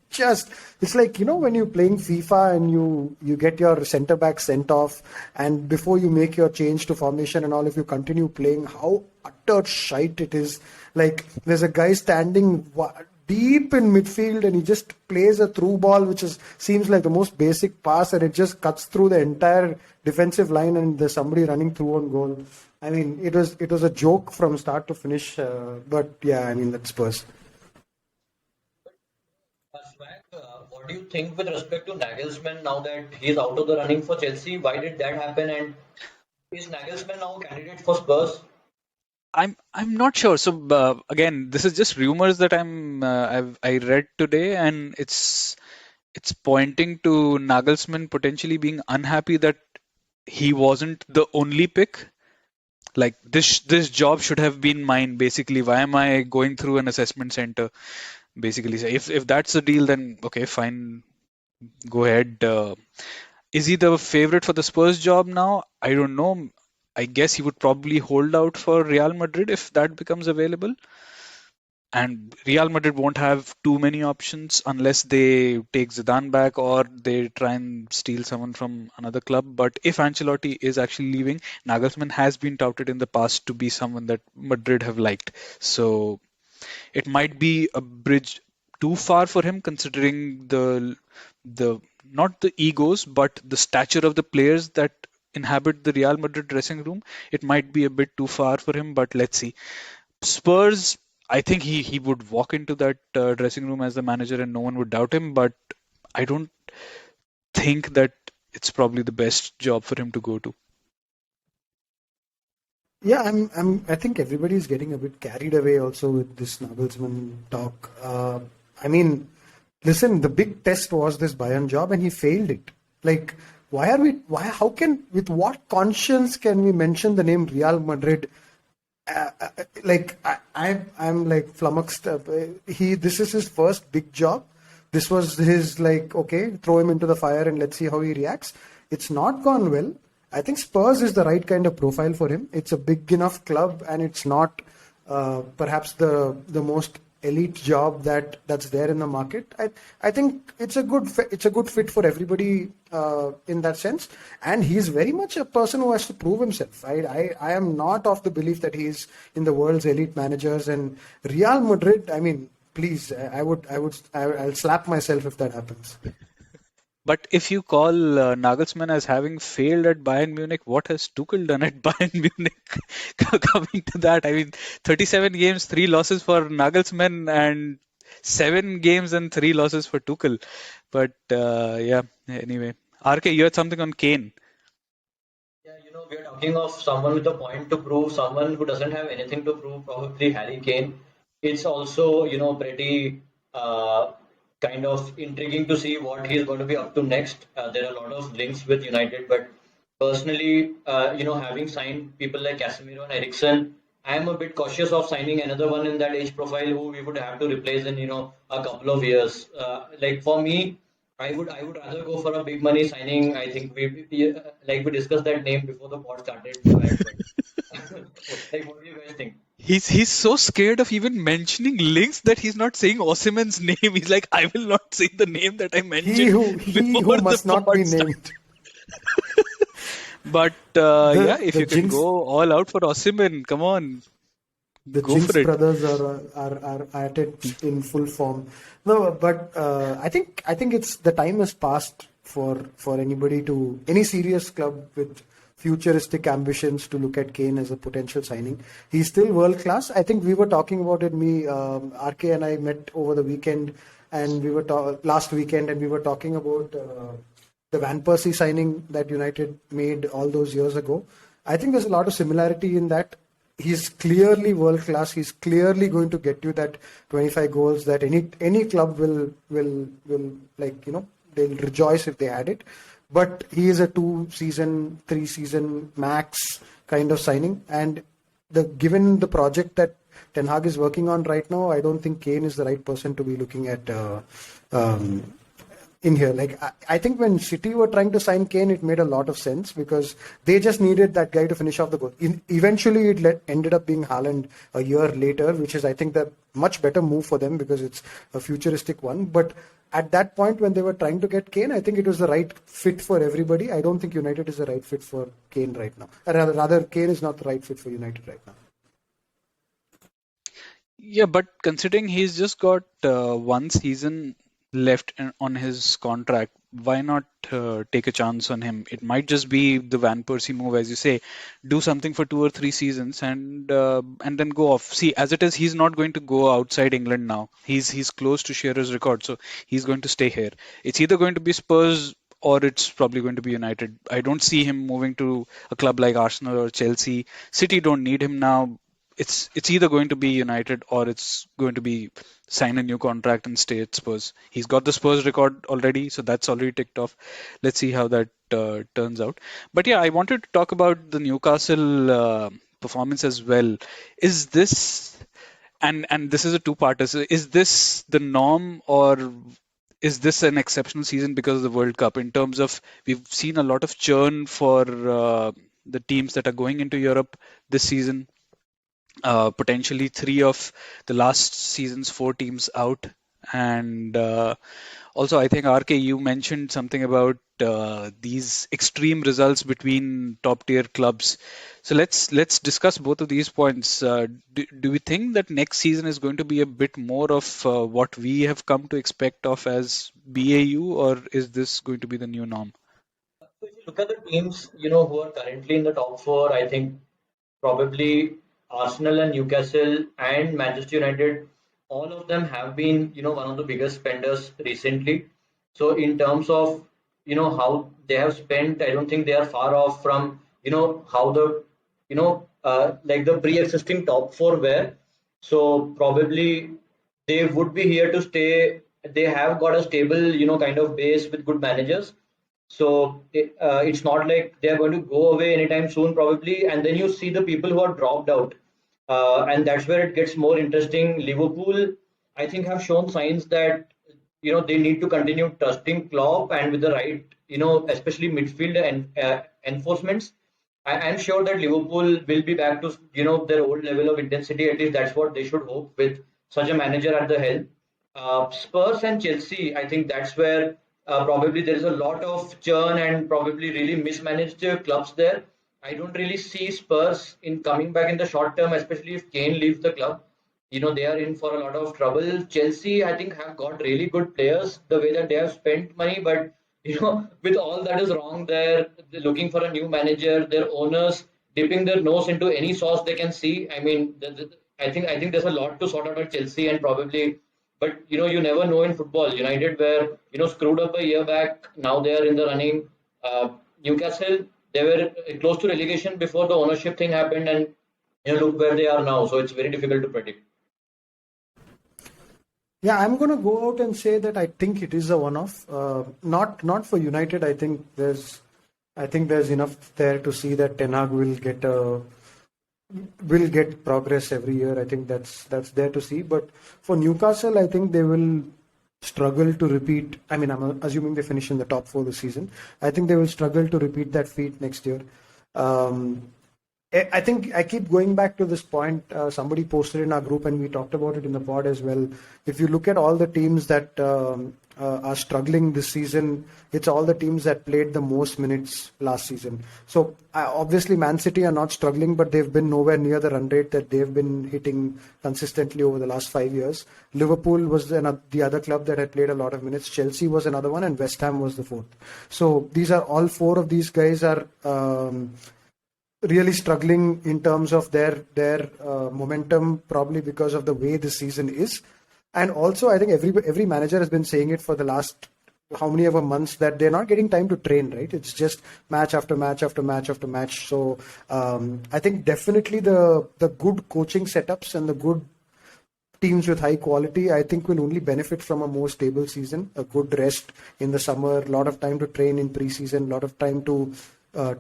just it's like when you're playing FIFA and you get your center back sent off, and before you make your change to formation and all, if you continue playing, how utter shite it is. Like there's a guy standing deep in midfield and he just plays a through ball which seems like the most basic pass, and it just cuts through the entire defensive line and there's somebody running through on goal. I mean, it was a joke from start to finish, but yeah, I mean, that's Spurs. Swag, what do you think with respect to Nagelsmann now that he's out of the running for Chelsea? Why did that happen? And is Nagelsmann now a candidate for Spurs? I'm not sure. So again, this is just rumors that I read today, and it's pointing to Nagelsmann potentially being unhappy that he wasn't the only pick. Like this job should have been mine. Basically, why am I going through an assessment center? Basically, so if that's the deal, then okay, fine, go ahead. Is he the favorite for the Spurs job now? I don't know. I guess he would probably hold out for Real Madrid if that becomes available. And Real Madrid won't have too many options unless they take Zidane back or they try and steal someone from another club. But if Ancelotti is actually leaving, Nagelsmann has been touted in the past to be someone that Madrid have liked. So it might be a bridge too far for him, considering the not the egos but the stature of the players that inhabit the Real Madrid dressing room. It might be a bit too far for him, but let's see. Spurs, I think he would walk into that dressing room as the manager and no one would doubt him, but I don't think that it's probably the best job for him to go to. Yeah, I think everybody's getting a bit carried away also with this Nagelsmann talk. I mean, listen, the big test was this Bayern job, and he failed it. Like, how can, with what conscience can we mention the name Real Madrid? I'm like flummoxed. This is his first big job. This was his, like, okay, throw him into the fire and let's see how he reacts. It's not gone well. I think Spurs is the right kind of profile for him. It's a big enough club, and it's not perhaps the most elite job that's there in the market. I think it's a good fit for everybody in that sense, and he's very much a person who has to prove himself. I am not of the belief that he's in the world's elite managers, and Real Madrid, I mean, please, I'll slap myself if that happens. But if you call Nagelsmann as having failed at Bayern Munich, what has Tuchel done at Bayern Munich? Coming to that, I mean, 37 games, 3 losses for Nagelsmann, and 7 games and 3 losses for Tuchel. But yeah, anyway. RK, you had something on Kane. Yeah, we're talking of someone with a point to prove, someone who doesn't have anything to prove, probably Harry Kane. It's also, pretty kind of intriguing to see what he's going to be up to next. There are a lot of links with United, but personally, having signed people like Casemiro and Eriksen, I'm a bit cautious of signing another one in that age profile who we would have to replace in, a couple of years. Like for me, I would rather go for a big money signing. I think we discussed that name before the pod started. Like, what do you guys think? He's so scared of even mentioning links that he's not saying Osimhen's name. He's like, I will not say the name that I mentioned He before who must the not pod be started. named. But yeah, if The you can jinx go all out for Osimhen, come on, The go Jinx for it. brothers are at it in full form. No, but I think it's the time has passed for any serious club with futuristic ambitions to look at Kane as a potential signing. He's still world class. I think we were talking about it. RK and I met over the weekend, and last weekend, and we were talking about the Van Persie signing that United made all those years ago. I think there's a lot of similarity in that. He's clearly world class. He's clearly going to get you that 25 goals that any club will they'll rejoice if they had it. But he is a 2-season, 3-season max kind of signing, and given the project that Ten Hag is working on right now, I don't think Kane is the right person to be looking at in here. Like, I think when City were trying to sign Kane, it made a lot of sense because they just needed that guy to finish off the goal. Eventually, ended up being Haaland a year later, which is, I think, the much better move for them because it's a futuristic one. But at that point, when they were trying to get Kane, I think it was the right fit for everybody. I don't think United is the right fit for Kane right now. Rather, Kane is not the right fit for United right now. Yeah, but considering he's just got 1 season left on his contract, why not take a chance on him? It might just be the Van Persie move, as you say, do something for 2 or 3 seasons and then go off. See, as it is, he's not going to go outside England now. He's close to Shearer's record, so he's going to stay here. It's either going to be Spurs or it's probably going to be United. I don't see him moving to a club like Arsenal or Chelsea. City don't need him now. It's either going to be United or it's going to be sign a new contract and stay at Spurs. He's got the Spurs record already, so that's already ticked off. Let's see how that turns out. But yeah, I wanted to talk about the Newcastle performance as well. Is this and this is a two-parter. So is this the norm or is this an exceptional season because of the World Cup? In terms of we've seen a lot of churn for the teams that are going into Europe this season. Potentially 3 of the last season's 4 teams out. And also, I think RK, you mentioned something about these extreme results between top tier clubs. So let's discuss both of these points. Do we think that next season is going to be a bit more of what we have come to expect of as BAU, or is this going to be the new norm? So if you look at the teams, who are currently in the top four, I think probably Arsenal and Newcastle and Manchester United, all of them have been, one of the biggest spenders recently. So in terms of, how they have spent, I don't think they are far off from, how like the pre-existing top four were. So probably they would be here to stay. They have got a stable, kind of base with good managers. So it's not like they're going to go away anytime soon, probably. And then you see the people who are dropped out, and that's where it gets more interesting. Liverpool, I think, have shown signs that they need to continue trusting Klopp and with the right, especially midfield and enforcements. I'm sure that Liverpool will be back to their old level of intensity. At least that's what they should hope with such a manager at the helm. Spurs and Chelsea, I think that's where probably there is a lot of churn and probably really mismanaged clubs there. I don't really see Spurs in coming back in the short term, especially if Kane leaves the club. They are in for a lot of trouble. Chelsea, I think, have got really good players the way that they have spent money, but with all that is wrong there, they're looking for a new manager, their owners dipping their nose into any sauce they can see. I mean, I think there's a lot to sort out at Chelsea and probably, but you never know in football. United were screwed up a year back. Now they are in the running. Newcastle, they were close to relegation before the ownership thing happened, and look where they are now. So it's very difficult to predict. Yeah, I'm going to go out and say that I think it is a one-off. Not for United. I think there's enough there to see that Ten Hag will get progress every year. I think that's there to see. But for Newcastle, I think they will struggle to repeat. I mean, I'm assuming they finish in the top 4 this season. I think they will struggle to repeat that feat next year. I think I keep going back to this point. Somebody posted in our group, and we talked about it in the pod as well. If you look at all the teams that are struggling this season, it's all the teams that played the most minutes last season. So obviously, Man City are not struggling, but they've been nowhere near the run rate that they've been hitting consistently over the last 5 years. Liverpool was the other club that had played a lot of minutes. Chelsea was another one, and West Ham was the 4th. So these are all 4 of these guys are really struggling in terms of their momentum, probably because of the way this season is. And also, I think every manager has been saying it for the last how many ever months that they're not getting time to train, right? It's just match after match after match after match. So I think definitely the good coaching setups and the good teams with high quality, I think, will only benefit from a more stable season, a good rest in the summer, a lot of time to train in preseason, a lot of time to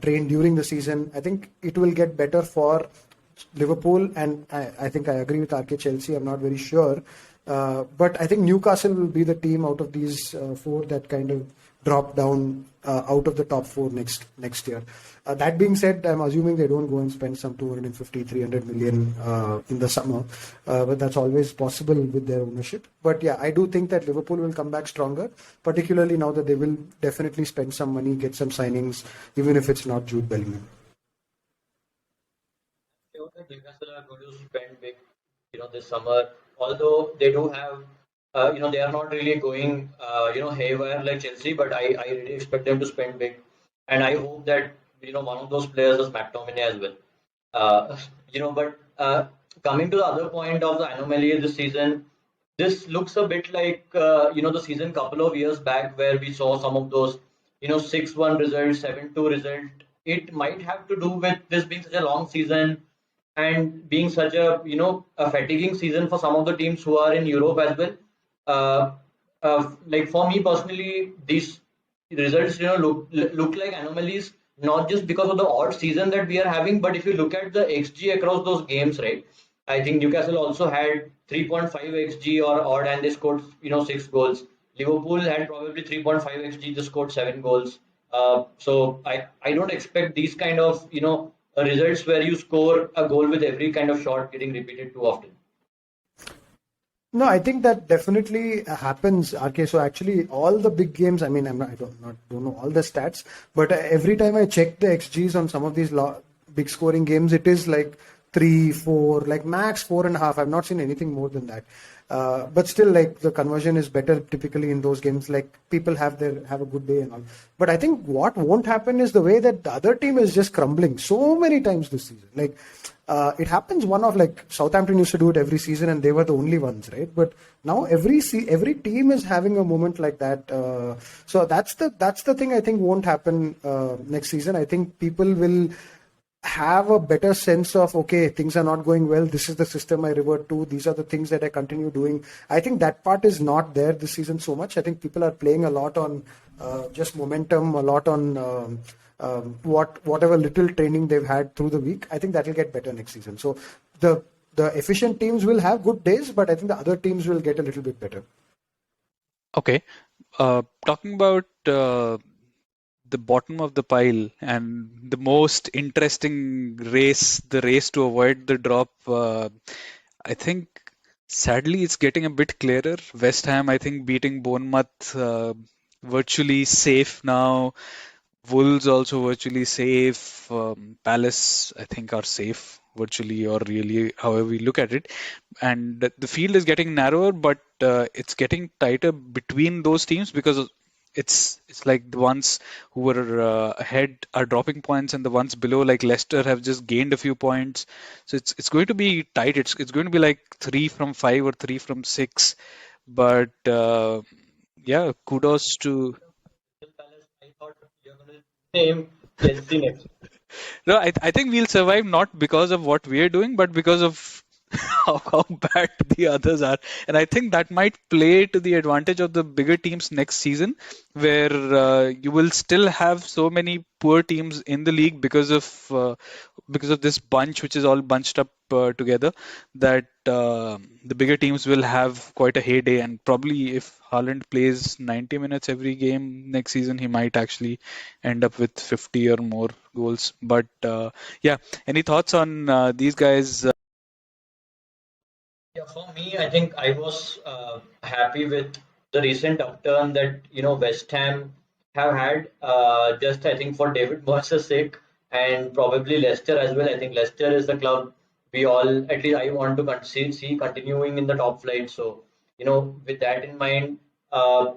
train during the season. I think it will get better for Liverpool, and I think I agree with RK Chelsea. I'm not very sure. But I think Newcastle will be the team out of these 4 that kind of drop down out of the top 4 next year. That being said, I'm assuming they don't go and spend some 250, 300 million in the summer, but that's always possible with their ownership. But yeah, I do think that Liverpool will come back stronger, particularly now that they will definitely spend some money, get some signings, even if it's not Jude Bellingham. Newcastle are going to spend big, this summer. Although they do have, they are not really going, haywire like Chelsea, but I really expect them to spend big, and I hope that one of those players is McTominay as well. But coming to the other point of the anomaly this season, this looks a bit like the season couple of years back where we saw some of those 6-1 results, 7-2 result. It might have to do with this being such a long season and being such a a fatiguing season for some of the teams who are in Europe as well. Like for me personally, these results look like anomalies, not just because of the odd season that we are having, but if you look at the XG across those games, right? I think Newcastle also had 3.5 XG or odd, and they scored 6 goals. Liverpool had probably 3.5 XG, they scored 7 goals. So I don't expect these kind of results where you score a goal with every kind of shot getting repeated too often. No, I think that definitely happens. Okay, so actually, all the big games. I mean, I don't know all the stats, but every time I check the XGs on some of these big scoring games, it is like 3, 4, like max 4.5. I've not seen anything more than that. But still, like the conversion is better typically in those games. Like people have a good day and all. But I think what won't happen is the way that the other team is just crumbling so many times this season. Like it happens like Southampton used to do it every season, and they were the only ones, right? But now every team is having a moment like that. So that's the thing I think won't happen next season. I think people will have a better sense of, okay, things are not going well, this is the system I revert to, these are the things that I continue doing. I think that part is not there this season so much. I think people are playing a lot on just momentum, a lot on whatever little training they've had through the week. I think that will get better next season. So the efficient teams will have good days, but I think the other teams will get a little bit better. Okay. Talking about the bottom of the pile and the most interesting race, the race to avoid the drop, I think sadly it's getting a bit clearer. West Ham, I think, beating Bournemouth, virtually safe now. Wolves also virtually safe. Palace, I think, are safe virtually or really, however we look at it. And the field is getting narrower, but it's getting tighter between those teams because it's like the ones who were ahead are dropping points, and the ones below, like Leicester, have just gained a few points. So it's going to be tight. It's going to be like 3 from 5 or 3 from 6. But yeah, kudos to. Palace, I thought you're going to name Chelsea next. No, I think we'll survive not because of what we're doing, but because of how bad the others are. And I think that might play to the advantage of the bigger teams next season, where you will still have so many poor teams in the league because of this bunch, which is all bunched up together, that the bigger teams will have quite a heyday. And probably if Haaland plays 90 minutes every game next season, he might actually end up with 50 or more goals. But yeah, any thoughts on these guys? Yeah, for me, I think I was happy with the recent upturn that West Ham have had. Just I think for David Moyes' sake, and probably Leicester as well. I think Leicester is the club we all, at least I want to see continuing in the top flight. So with that in mind, I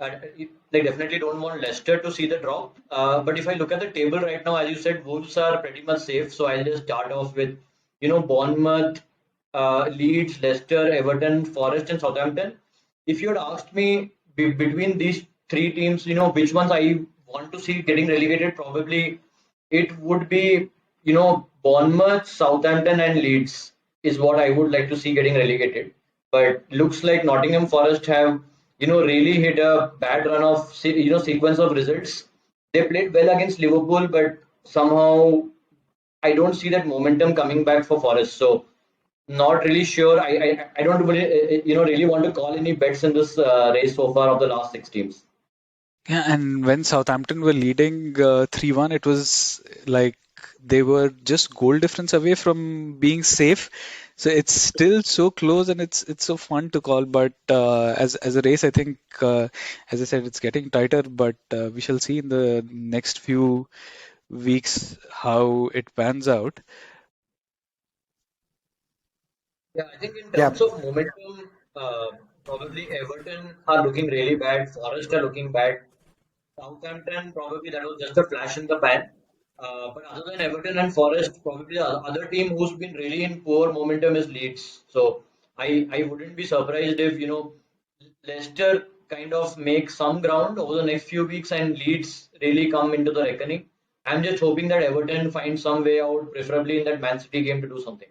like definitely don't want Leicester to see the drop. But if I look at the table right now, as you said, Wolves are pretty much safe. So I'll just start off with Bournemouth, Leeds, Leicester, Everton, Forest, and Southampton. If you had asked me between these three teams, which ones I want to see getting relegated, probably it would be, Bournemouth, Southampton, and Leeds is what I would like to see getting relegated. But looks like Nottingham Forest have, really hit a bad run of, sequence of results. They played well against Liverpool, but somehow I don't see that momentum coming back for Forest. So not really sure. I don't really really want to call any bets in this race so far of the last six teams. Yeah, and when Southampton were leading 3-1, it was like they were just goal difference away from being safe. So it's still so close, and it's so fun to call. But as a race, I think, as I said, it's getting tighter. But we shall see in the next few weeks how it pans out. Yeah, I think in Yeah, terms of momentum, probably Everton are looking really bad. Forest are looking bad. Southampton, probably that was just a flash in the pan. But other than Everton and Forest, probably the other team who's been really in poor momentum is Leeds. So I wouldn't be surprised if Leicester kind of make some ground over the next few weeks and Leeds really come into the reckoning. I'm just hoping that Everton finds some way out, preferably in that Man City game, to do something.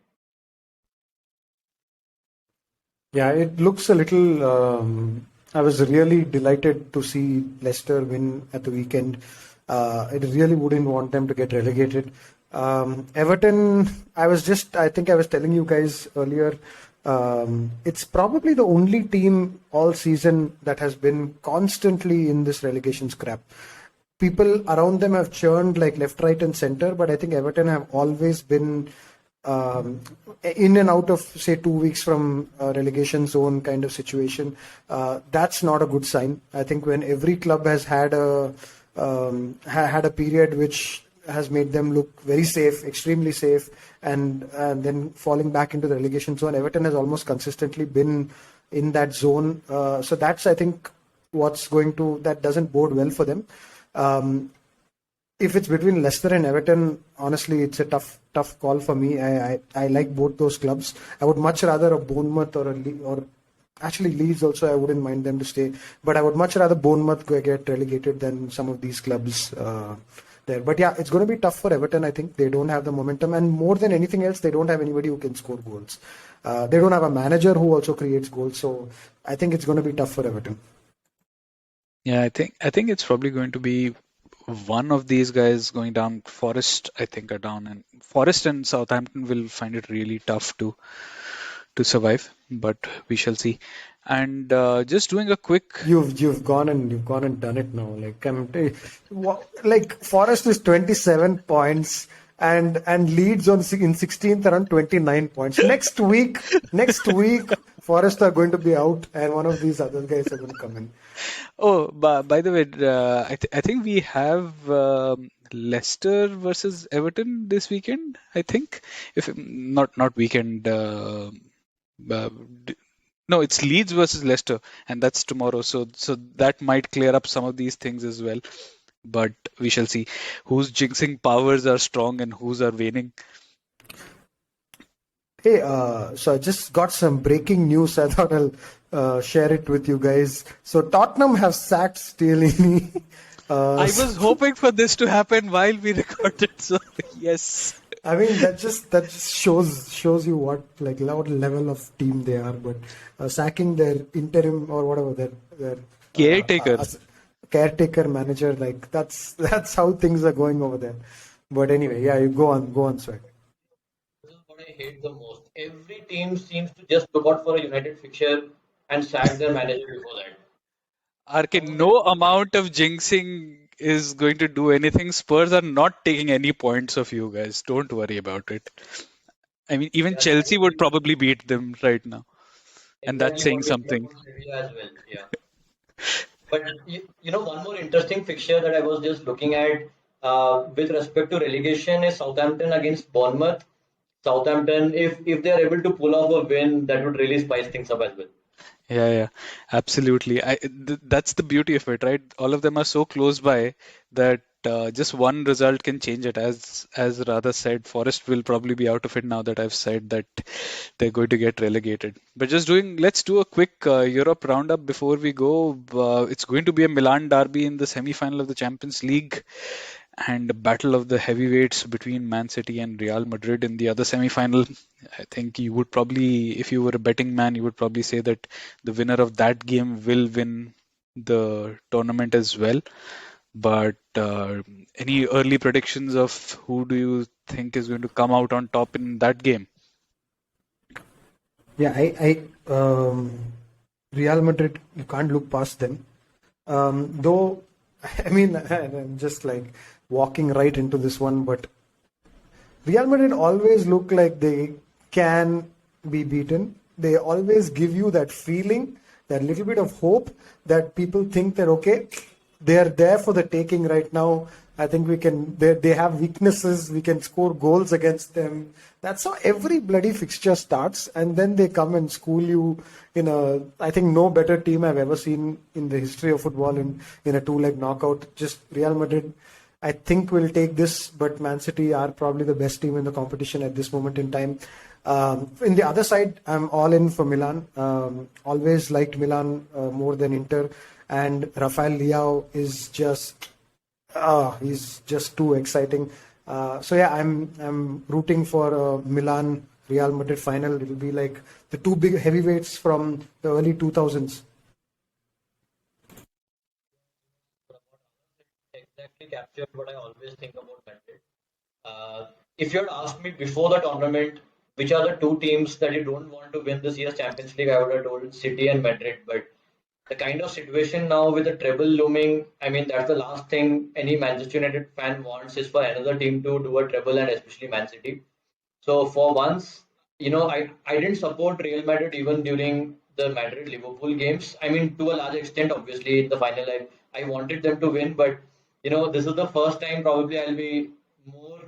yeah, it looks a little. I was really delighted to see Leicester win at the weekend. I really wouldn't want them to get relegated. Everton, I think I was telling you guys earlier, it's probably the only team all season that has been constantly in this relegation scrap. People around them have churned like left, right, and center, but I think Everton have always been um, in and out of, say, 2 weeks from a relegation zone kind of situation. That's not a good sign. I think when every club has had had a period which has made them look very safe, extremely safe, and then falling back into the relegation zone, Everton has almost consistently been in that zone. So that's, I think, that doesn't bode well for them. Um, if it's between Leicester and Everton, honestly, it's a tough call for me. I like both those clubs. I would much rather a Bournemouth or actually Leeds also. I wouldn't mind them to stay, but I would much rather Bournemouth get relegated than some of these clubs there. But yeah, it's going to be tough for Everton. I think they don't have the momentum, and more than anything else, they don't have anybody who can score goals. They don't have a manager who also creates goals. So I think it's going to be tough for Everton. Yeah, I think it's probably going to be one of these guys going down. Forest, I think, are down, and Forest and Southampton will find it really tough to survive, but we shall see. And just doing a quick. You've gone and done it now. Like Forest is 27 points and Leeds in 16th around 29 points. Next week, Forest are going to be out and one of these other guys are going to come in. Oh, by the way, I think we have Leicester versus Everton this weekend. I think, if not weekend. Uh, d- no, it's Leeds versus Leicester, and that's tomorrow. So that might clear up some of these things as well. But we shall see whose jinxing powers are strong and whose are waning. Hey, so I just got some breaking news. I thought I'll share it with you guys. So Tottenham have sacked Steelini. I was hoping for this to happen while we recorded. So yes. I mean that just shows you what level of team they are. But sacking their interim or whatever their Caretaker. as caretaker manager, like that's how things are going over there. But anyway, yeah, you go on, Swag. This is what I hate the most. Every team seems to just look out for a United fixture and sack their manager before that. RK, Come on, no amount of jinxing is going to do anything. Spurs are not taking any points of you guys. Don't worry about it. I mean, even yeah, Chelsea would probably beat them right now, and that's exactly saying what we said something. about Sevilla as well. Yeah. But one more interesting fixture that I was just looking at with respect to relegation is Southampton against Bournemouth. Southampton, if they are able to pull off a win, that would really spice things up as well. Yeah, yeah, absolutely. That's the beauty of it, right? All of them are so close by that just one result can change it. As Radha said, Forest will probably be out of it now that I've said that they're going to get relegated. But let's do a quick Europe roundup before we go. It's going to be a Milan derby in the semi-final of the Champions League, and a battle of the heavyweights between Man City and Real Madrid in the other semi-final. I think you would probably, if you were a betting man, you would probably say that the winner of that game will win the tournament as well. But any early predictions of who do you think is going to come out on top in that game? Yeah, Real Madrid, you can't look past them. Though, I mean, I'm just like walking right into this one, but Real Madrid always look like they can be beaten. They always give you that feeling, that little bit of hope that people think that okay, they are there for the taking right now. I think we can. They have weaknesses. We can score goals against them. That's how every bloody fixture starts, and then they come and school you in a. I think no better team I've ever seen in the history of football in a two-leg knockout. Just Real Madrid. I think we'll take this, but Man City are probably the best team in the competition at this moment in time. In the other side, I'm all in for Milan. Always liked Milan more than Inter, and Rafael Leao is just he's just too exciting. So yeah, I'm rooting for Milan Real Madrid final. It will be like the two big heavyweights from the early 2000s. Exactly captured what I always think about Madrid. If you had asked me before the tournament, which are the two teams that you don't want to win this year's Champions League, I would have told City and Madrid. But the kind of situation now with the treble looming, I mean, that's the last thing any Manchester United fan wants is for another team to do a treble, and especially Man City. So for once, I didn't support Real Madrid even during the Madrid Liverpool games. I mean, to a large extent, obviously, in the final, I wanted them to win, but this is the first time probably I'll be more,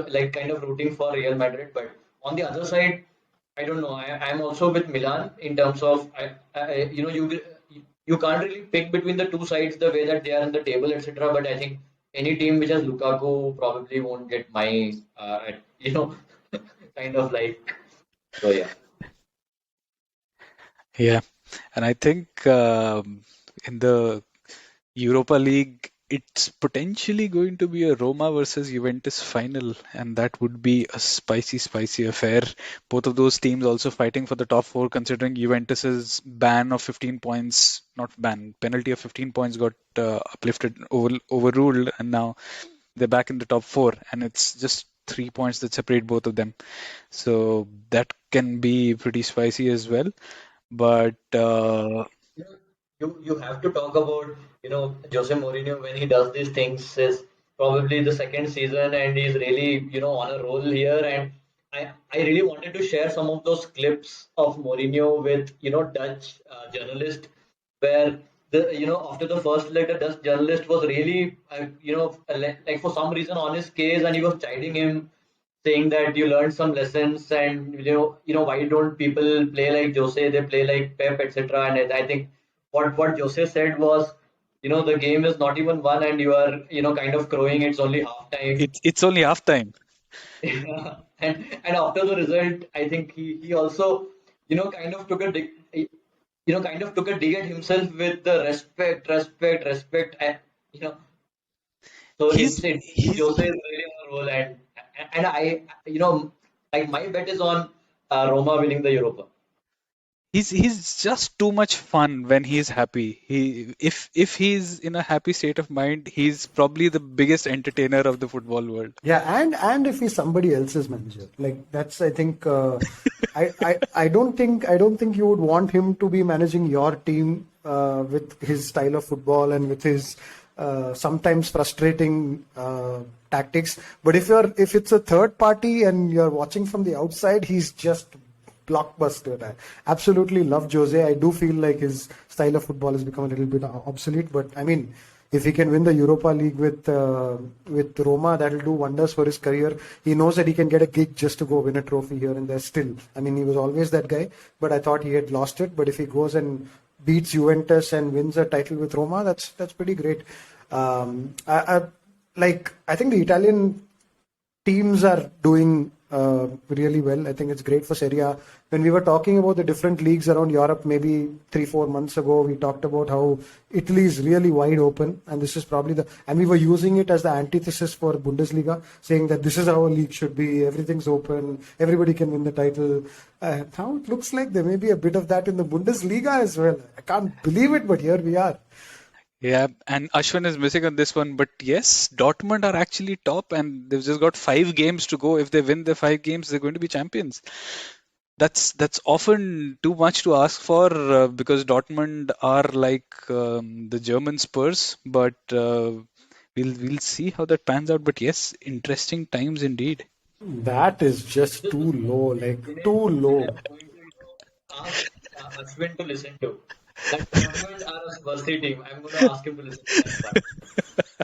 like kind of rooting for Real Madrid. But on the other side, I don't know. I'm also with Milan in terms of you can't really pick between the two sides the way that they are in the table, etc. But I think any team which has Lukaku probably won't get my kind of like. So yeah, Yeah, and I think in the Europa League, it's potentially going to be a Roma versus Juventus final, and that would be a spicy, spicy affair. Both of those teams also fighting for the top four, considering Juventus's ban of 15 points, not ban, penalty of 15 points got uplifted, overruled, and now they're back in the top four, and it's just 3 points that separate both of them. So that can be pretty spicy as well. But You know, you have to talk about Jose Mourinho when he does these things is probably the second season and he's really on a roll here, and I really wanted to share some of those clips of Mourinho with Dutch journalist where the after the first leg the Dutch journalist was really like for some reason on his case, and he was chiding him saying that you learned some lessons, and why don't people play like Jose, they play like Pep, etc. And I think what Jose said was, the game is not even won and you are kind of crowing it's only half time. it's only half time. And after the result, I think he also kind of took a dig, kind of took a dig at himself with the respect, and so He's it he's Jose is really on a roll, and I like my bet is on Roma winning the Europa. he's just too much fun when he's happy. If he's in a happy state of mind, he's probably the biggest entertainer of the football world. Yeah, and if he's somebody else's manager, like that's I think I don't think you would want him to be managing your team with his style of football and with his sometimes frustrating tactics. But if it's a third party and you're watching from the outside, he's just blockbuster. I absolutely love Jose. I do feel like his style of football has become a little bit obsolete, but I mean, if he can win the Europa League with Roma, that'll do wonders for his career. He knows that he can get a gig just to go win a trophy here and there. Still, I mean, he was always that guy, but I thought he had lost it. But if he goes and beats Juventus and wins a title with Roma, that's pretty great. I think the Italian teams are doing really well. I think it's great for Serie A. When we were talking about the different leagues around Europe, maybe 3-4 months ago, we talked about how Italy is really wide open, and this is probably and we were using it as the antithesis for Bundesliga, saying that this is how a league should be. Everything's open, everybody can win the title. Now it looks like there may be a bit of that in the Bundesliga as well. I can't believe it, but here we are. Yeah, and Ashwin is missing on this one, but yes, Dortmund are actually top, and they've just got 5 games to go. If they win the 5 games, they're going to be champions. That's often too much to ask for because Dortmund are like the German Spurs, but we'll see how that pans out. But yes, interesting times indeed. That is just too low, like too low. I'm going to ask Ashwin to listen to. That Dortmund are a Swansea team. I'm going to ask him to listen to that part.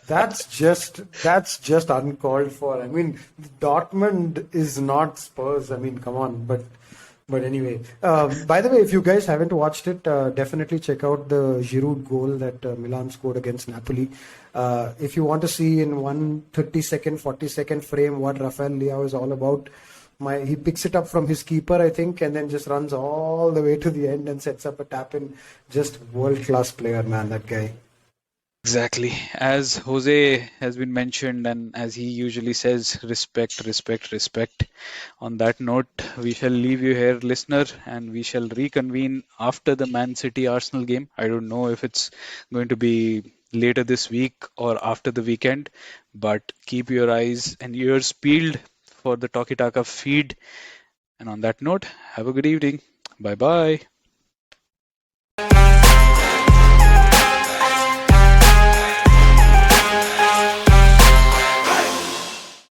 That's just uncalled for. I mean, Dortmund is not Spurs. I mean, come on. But anyway, by the way, if you guys haven't watched it, definitely check out the Giroud goal that Milan scored against Napoli. If you want to see in 1 30-second, 40-second frame what Rafael Leao is all about, he picks it up from his keeper, I think, and then just runs all the way to the end and sets up a tap in. Just world class player, man, that guy. Exactly. As Jose has been mentioned, and as he usually says, respect, respect, respect. On that note, we shall leave you here, listener, and we shall reconvene after the Man City Arsenal game. I don't know if it's going to be later this week or after the weekend, but keep your eyes and ears peeled for the Talkie Taka feed. And on that note, have a good evening. Bye bye.